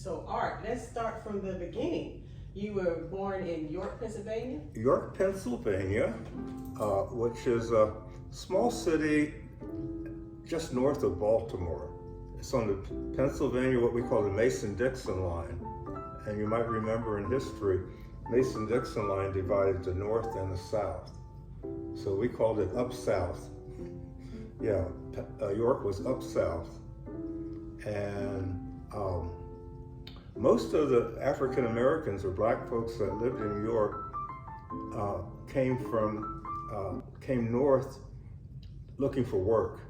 So Art, let's start from the beginning. You were born in York, Pennsylvania? York, Pennsylvania, which is a small city just north of Baltimore. It's on the Pennsylvania, what we call the Mason-Dixon line. And you might remember in history, Mason-Dixon line divided the north and the south. So we called it up south. Yeah, York was up south. And most of the African Americans or black folks that lived in York came north looking for work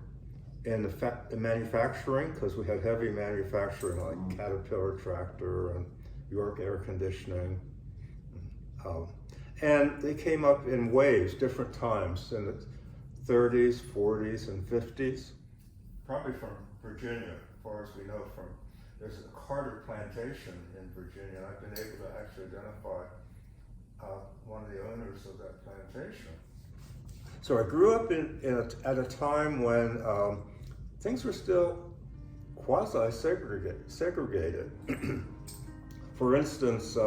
in the manufacturing, because we had heavy manufacturing like Caterpillar tractor and York air conditioning. And they came up in waves, different times, in the 30s, 40s, and 50s. Probably from Virginia, as far as we know. There's a Carter plantation in Virginia, and I've been able to actually identify one of the owners of that plantation. So I grew up at a time when things were still quasi-segregated. For instance,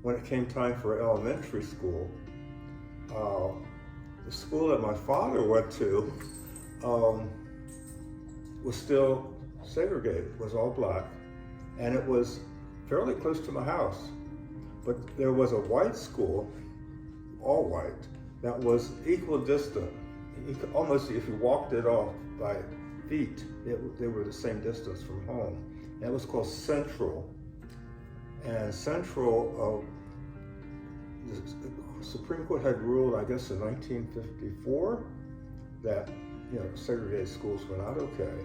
when it came time for elementary school, the school that my father went to was still segregated, was all black, and it was fairly close to my house. But there was a white school, all white, that was equal distant. Almost, if you walked it off by feet, they were the same distance from home. And it was called Central. And Central, the Supreme Court had ruled, I guess, in 1954 that segregated schools were not okay.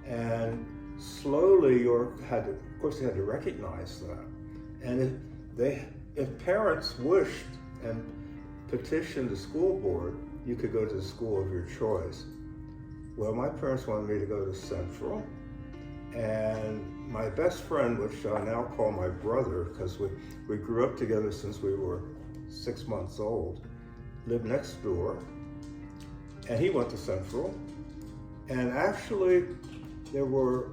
And slowly York had to, of course, they had to recognize that. And if parents wished and petitioned the school board, you could go to the school of your choice. Well, my parents wanted me to go to Central, and my best friend, which I now call my brother, because we grew up together since we were 6 months old, lived next door, and he went to Central. And actually, there were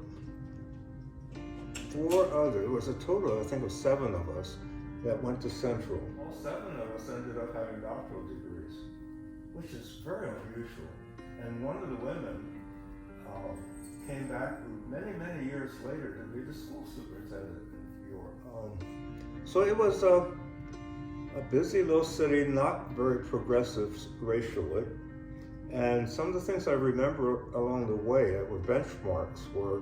there was a total, I think, of 7 of us that went to Central. All 7 of us ended up having doctoral degrees, which is very unusual. And one of the women came back many, many years later to be the school superintendent in York. So it was a busy little city, not very progressive racially. And some of the things I remember along the way that were benchmarks were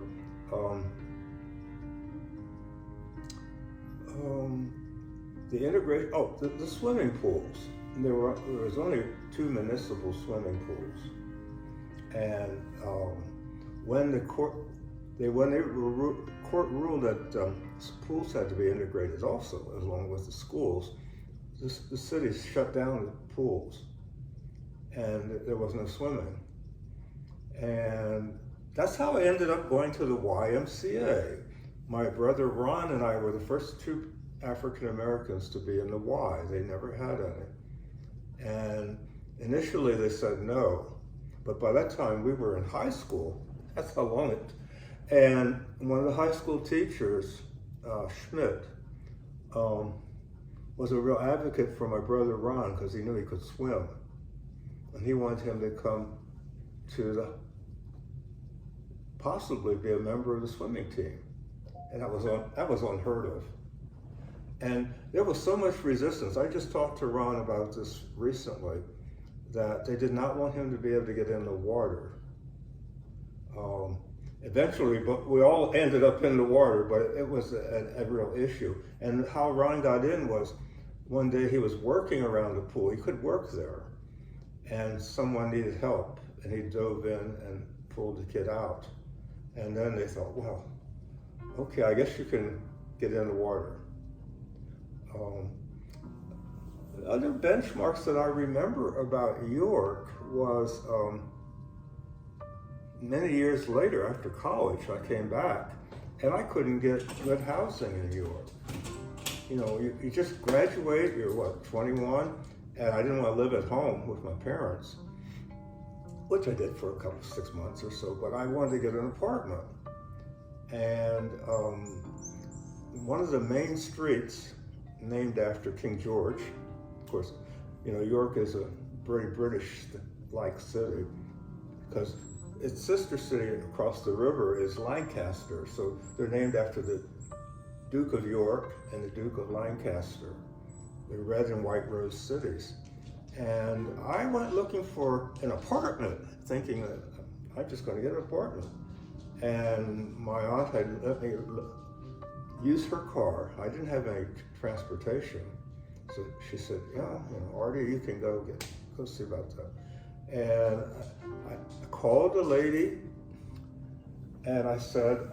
the integration, the swimming pools. There was only 2 municipal swimming pools. And when the court ruled that pools had to be integrated also, along with the schools, the city shut down the pools, and there was no swimming. And that's how I ended up going to the YMCA. My brother Ron and I were the first 2 African Americans to be in the Y. They never had any. And initially they said no, but by that time we were in high school. That's how long it. And one of the high school teachers, Schmidt, was a real advocate for my brother Ron because he knew he could swim. And he wanted him to come to possibly be a member of the swimming team. And that was unheard of. And there was so much resistance. I just talked to Ron about this recently, that they did not want him to be able to get in the water. Eventually, but we all ended up in the water, but it was a real issue. And how Ron got in was, one day he was working around the pool. He could work there, and someone needed help, and he dove in and pulled the kid out. And then they thought, well, okay, I guess you can get in the water. Other benchmarks that I remember about York was many years later, after college, I came back, and I couldn't get good housing in York. You just graduate, you're 21, and I didn't want to live at home with my parents, which I did for 6 months or so, but I wanted to get an apartment. And one of the main streets named after King George. Of course, York is a very British-like city because its sister city across the river is Lancaster, so they're named after the Duke of York and the Duke of Lancaster, the red and white rose cities. And I went looking for an apartment, thinking that I'm just going to get an apartment. And my aunt had let me use her car. I didn't have any transportation. So she said, Artie, you can go see about that. And I called the lady and I said,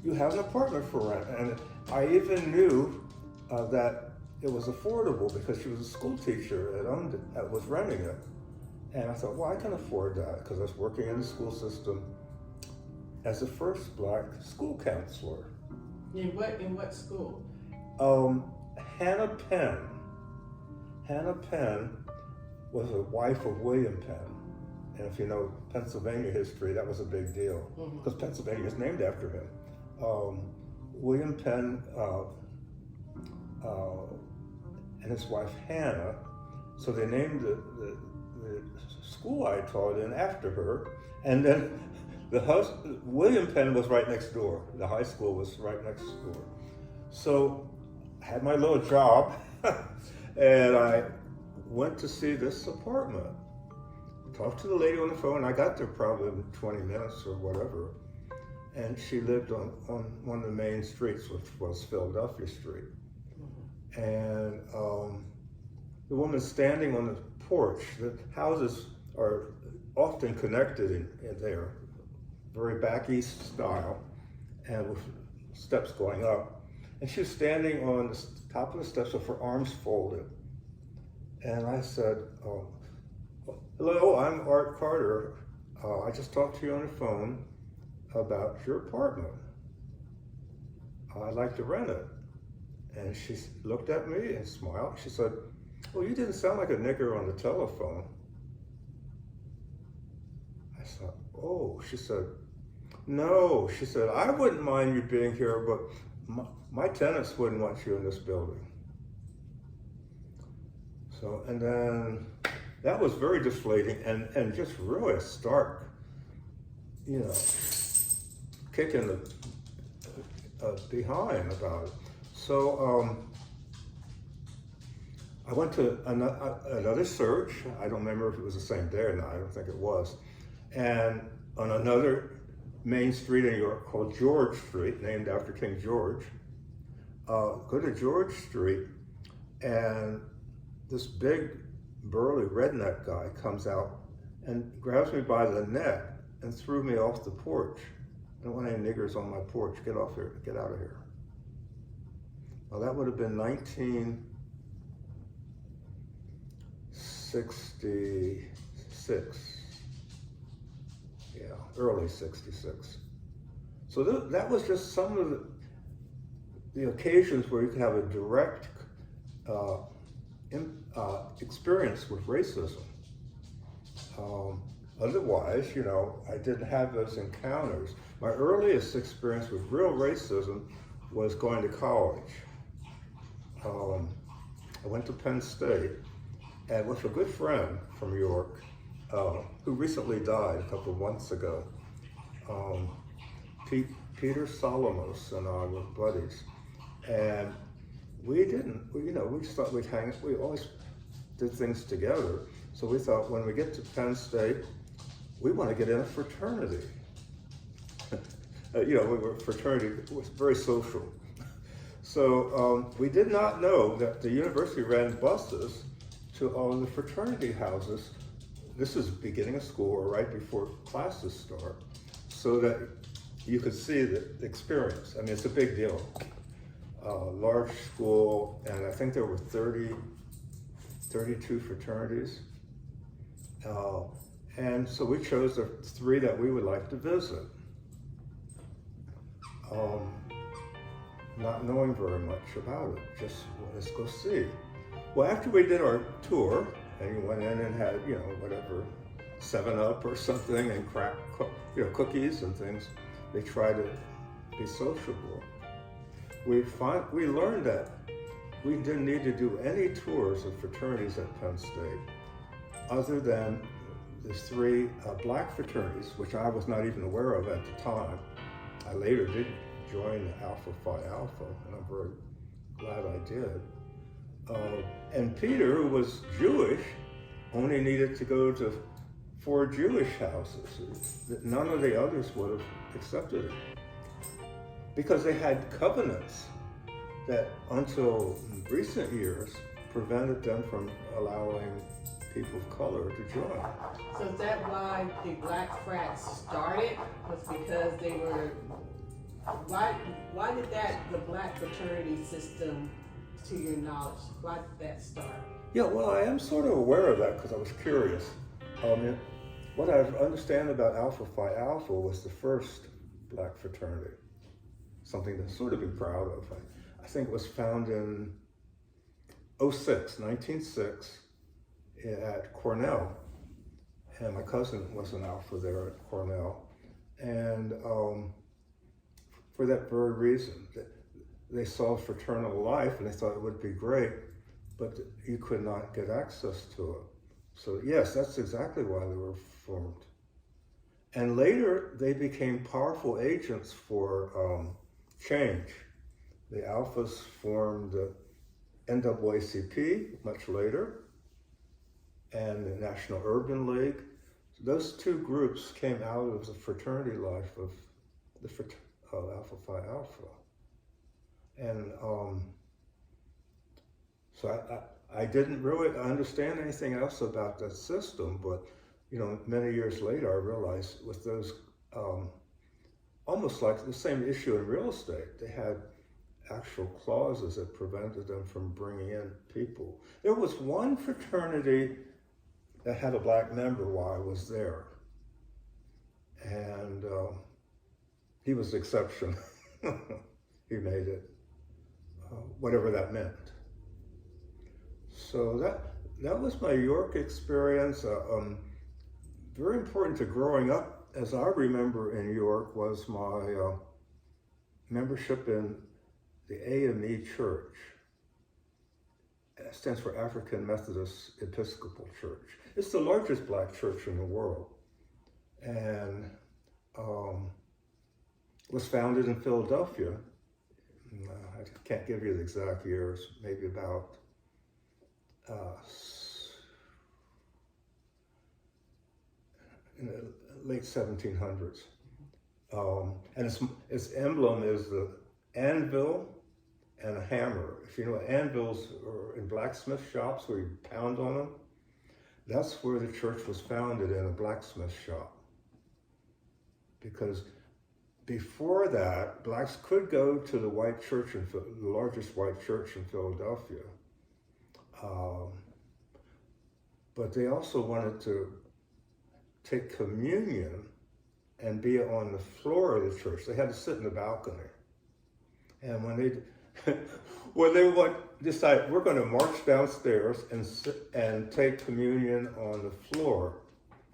you have an apartment for rent. And I even knew that it was affordable because she was a school teacher that was renting it. And I thought, well, I can afford that because I was working in the school system as the first black school counselor. In what school? Hannah Penn. Hannah Penn was a wife of William Penn. And if you know Pennsylvania history, that was a big deal because Pennsylvania is named after him. William Penn and his wife Hannah, so they named the school I taught in after her. And then William Penn was right next door. The high school was right next door. So I had my little job and I went to see this apartment. Talked to the lady on the phone. I got there probably in 20 minutes or whatever. And she lived on one of the main streets, which was Philadelphia Street. And the woman standing on the porch, the houses are often connected in there, very back east style, and with steps going up. And she was standing on the top of the steps with her arms folded. And I said, hello, I'm Art Carter. I just talked to you on the phone about your apartment. I'd like to rent it. And she looked at me and smiled. She said, well, you didn't sound like a nigger on the telephone. I said, oh, she said, no. She said, I wouldn't mind you being here, but my tenants wouldn't want you in this building. So, and then that was very deflating and just really a stark, kicking the behind about it. So I went to another search. I don't remember if it was the same day or not. I don't think it was. And on another main street in New York called George Street, named after King George, go to George Street, and this big burly redneck guy comes out and grabs me by the neck and threw me off the porch. I don't want any niggers on my porch. Get off here. Get out of here. Well, that would have been 1966. Yeah, early 66. So that was just some of the occasions where you could have a direct experience with racism. Otherwise, I didn't have those encounters. My earliest experience with real racism was going to college. I went to Penn State, and with a good friend from York, who recently died a couple of months ago. Peter Solomos and I were buddies, and we just thought we'd hang. We always did things together, so we thought when we get to Penn State, we want to get in a fraternity. Fraternity was very social. So we did not know that the university ran buses to all the fraternity houses. This is beginning of school or right before classes start, so that you could see the experience. I mean, it's a big deal. Large school, and I think there were 32 fraternities. And so we chose the 3 that we would like to visit. Not knowing very much about it, just let's go see. Well, after we did our tour, and you went in and had, whatever, 7-Up or something, and cookies and things, they tried to be sociable. We learned that we didn't need to do any tours of fraternities at Penn State other than the three black fraternities, which I was not even aware of at the time. I later did join Alpha Phi Alpha, and I'm very glad I did. And Peter, who was Jewish, only needed to go to 4 Jewish houses. None of the others would have accepted it, because they had covenants that until recent years prevented them from allowing people of color to join. So is that why the black frats started? Was because they were, why did the black fraternity system, to your knowledge, why did that start? Yeah, well, I am sort of aware of that because I was curious. What I understand about Alpha Phi Alpha was the first black fraternity, something to sort of be proud of. I think it was found in 1906, at Cornell. And my cousin was an Alpha there at Cornell. And for that very reason, they saw fraternal life and they thought it would be great, but you could not get access to it. So yes, that's exactly why they were formed. And later, they became powerful agents for change. The Alphas formed the NAACP much later, and the National Urban League. So those two groups came out of the fraternity life of Alpha Phi Alpha. And so I didn't really understand anything else about that system, but many years later I realized with those, almost like the same issue in real estate, they had actual clauses that prevented them from bringing in people. There was one fraternity that had a black member while I was there, and he was the exception. He made it, whatever that meant. So that was my York experience. Very important to growing up, as I remember in York, was my membership in the AME Church. It stands for African Methodist Episcopal Church. It's the largest black church in the world, and was founded in Philadelphia. I can't give you the exact years, maybe about in the late 1700s. And its emblem is the anvil and a hammer. If you know what anvils are in blacksmith shops where you pound on them, that's where the church was founded, in a blacksmith shop. Because before that, blacks could go to the white church, the largest white church in Philadelphia. But they also wanted to take communion and be on the floor of the church. They had to sit in the balcony. And when they decide we're going to march downstairs and take communion on the floor,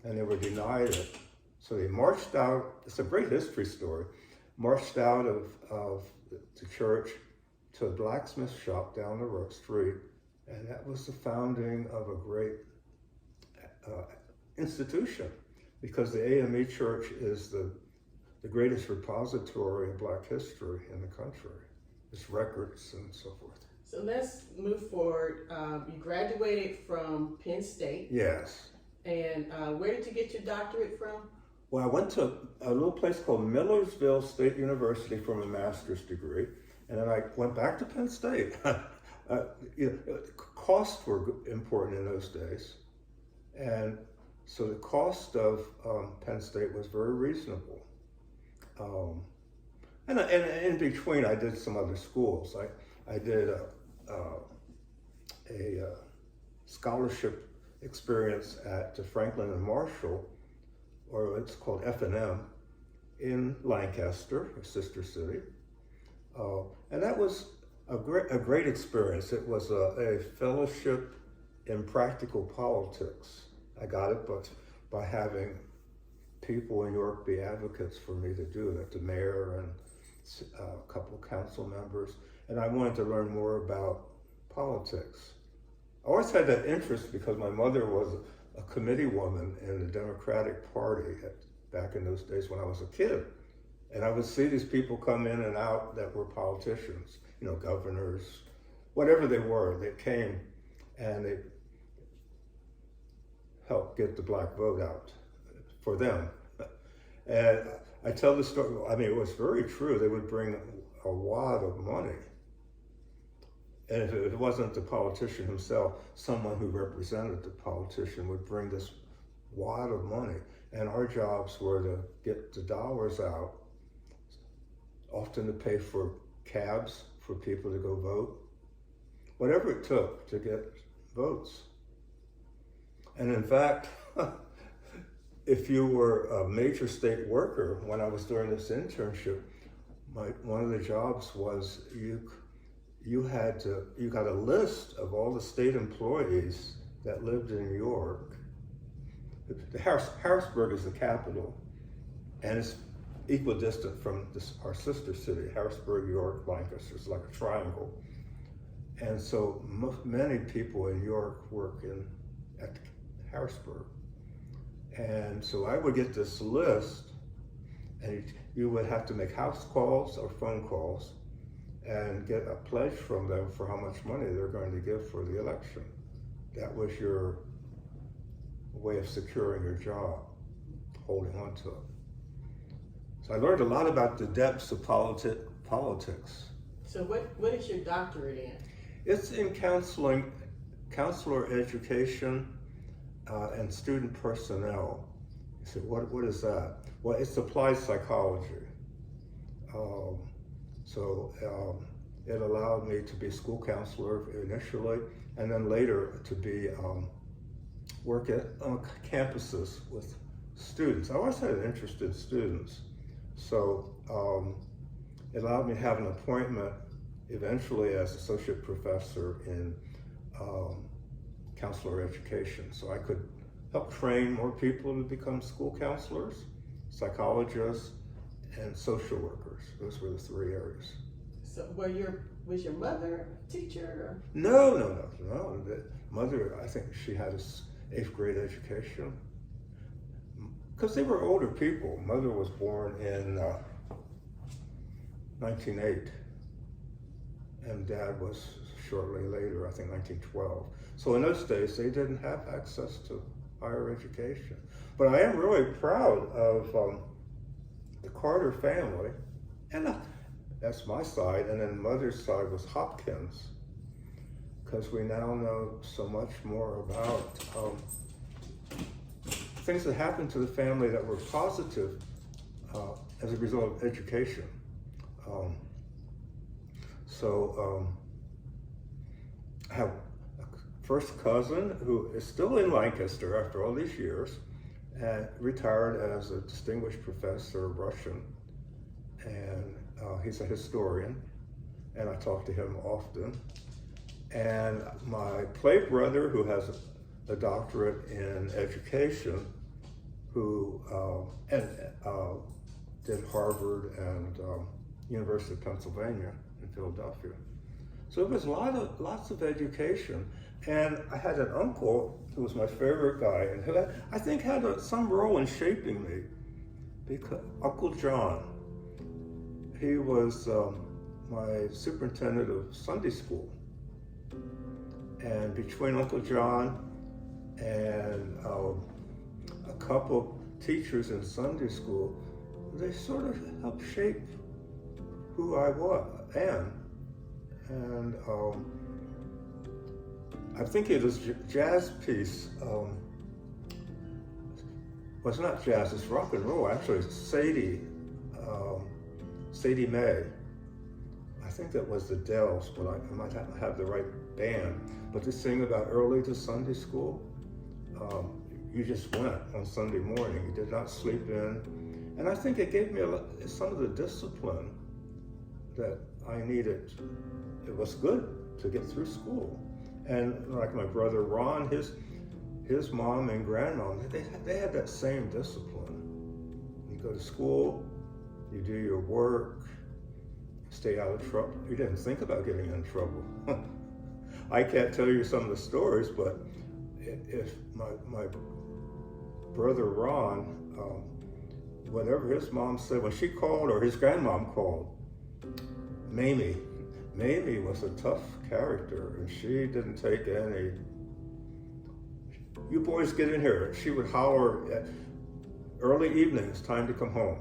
and they were denied it. So they marched out. It's a great history story. Marched out of the church to a blacksmith shop down the street, and that was the founding of a great institution, because the AME Church is the greatest repository of black history in the country. Its records and so forth. So let's move forward. You graduated from Penn State. Yes. And where did you get your doctorate from? Well, I went to a little place called Millersville State University for my master's degree, and then I went back to Penn State. Costs were important in those days, and so the cost of Penn State was very reasonable. And in between, I did some other schools. I did a scholarship experience at Franklin and Marshall, or it's called F&M, in Lancaster, a sister city. And that was a great experience. It was a fellowship in practical politics. I got it, but by having people in York be advocates for me to do that, the mayor a couple of council members, and I wanted to learn more about politics. I always had that interest because my mother was a committee woman in the Democratic Party back in those days when I was a kid. And I would see these people come in and out that were politicians, governors, whatever they were, they came and they helped get the black vote out for them. And I tell the story, it was very true. They would bring a wad of money. And if it wasn't the politician himself, someone who represented the politician would bring this wad of money. And our jobs were to get the dollars out, often to pay for cabs for people to go vote, whatever it took to get votes. And in fact, if you were a major state worker, when I was doing this internship, one of the jobs was you got a list of all the state employees that lived in New York. Harrisburg is the capital, and it's equidistant from our sister city, Harrisburg, York, Lancaster. It's like a triangle. And so many people in York work at Harrisburg. And so I would get this list, and you would have to make house calls or phone calls and get a pledge from them for how much money they're going to give for the election. That was your way of securing your job, holding on to it. So I learned a lot about the depths of politics. So what is your doctorate in? It's in counseling, counselor education, and student personnel. You say, what is that? Well, it's applied psychology. It allowed me to be a school counselor initially, and then later to be work on campuses with students. I always had an interest in students, so it allowed me to have an appointment eventually as associate professor in counselor education. So I could help train more people to become school counselors, psychologists, and social workers. Those were the three areas. So was your mother a teacher? Or? No. The mother, I think she had an 8th grade education. Because they were older people. Mother was born in 1908, and Dad was shortly later, I think 1912. So in those days, they didn't have access to higher education. But I am really proud of the Carter family, and that's my side, and then Mother's side was Hopkins, because we now know so much more about things that happened to the family that were positive as a result of education. I have a first cousin who is still in Lancaster after all these years, and retired as a distinguished professor of Russian, and he's a historian, and I talk to him often. And my play brother, who has a doctorate in education, who did Harvard and University of Pennsylvania in Philadelphia. So it was lots of education. And I had an uncle who was my favorite guy, and who I think had some role in shaping me, because Uncle John, he was my superintendent of Sunday school. And between Uncle John and a couple teachers in Sunday school, they sort of helped shape who I am. And I think it was jazz piece, well, it's not jazz, it's rock and roll, actually. It's Sadie Mae. I think that was the Dells, but I might have the right band. But to sing about early to Sunday school, you just went on Sunday morning. You did not sleep in. And I think it gave me some of the discipline that I needed. It was good to get through school. And like my brother Ron, his mom and grandmom, they had that same discipline. You go to school, you do your work, stay out of trouble. You didn't think about getting in trouble. I can't tell you some of the stories, but if my brother Ron, whatever his mom said, when she called or his grandmom called, Mamie was a tough character, and she didn't take any, "You boys get in here." She would holler at early evenings, time to come home.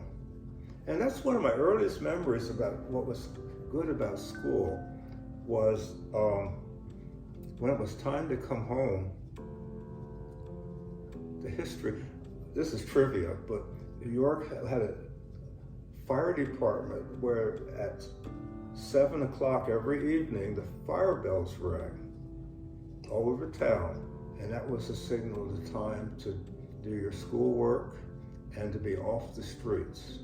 And that's one of my earliest memories about what was good about school was when it was time to come home, the history, this is trivia, but York had a fire department where at 7 o'clock every evening, the fire bells rang all over town. And that was a signal of the time to do your schoolwork and to be off the streets.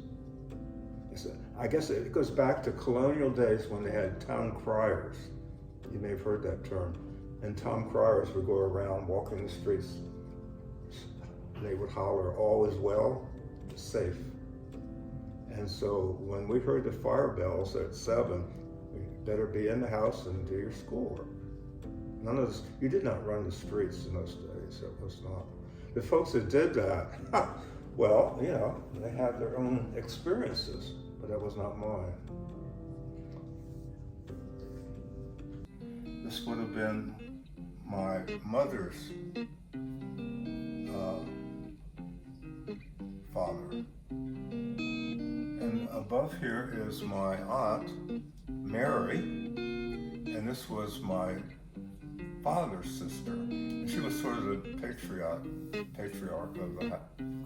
I guess it goes back to colonial days when they had town criers. You may have heard that term. And town criers would go around walking the streets. They would holler, "All is well, safe." And so when we heard the fire bells at 7, you better be in the house and do your schoolwork. None of this, you did not run the streets in those days. It was not. The folks that did that, well, you know, they had their own experiences, but that was not mine. This would have been my mother's father. And above here is my aunt, Mary, and this was my father's sister. And she was sort of the patriarch of the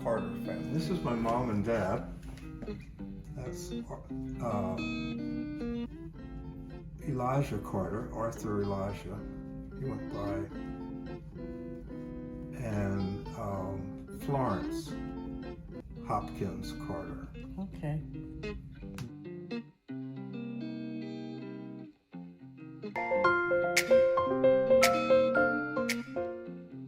Carter family. This is my mom and dad. That's Elijah Carter, Arthur Elijah. He went by. And Florence Hopkins Carter. Okay.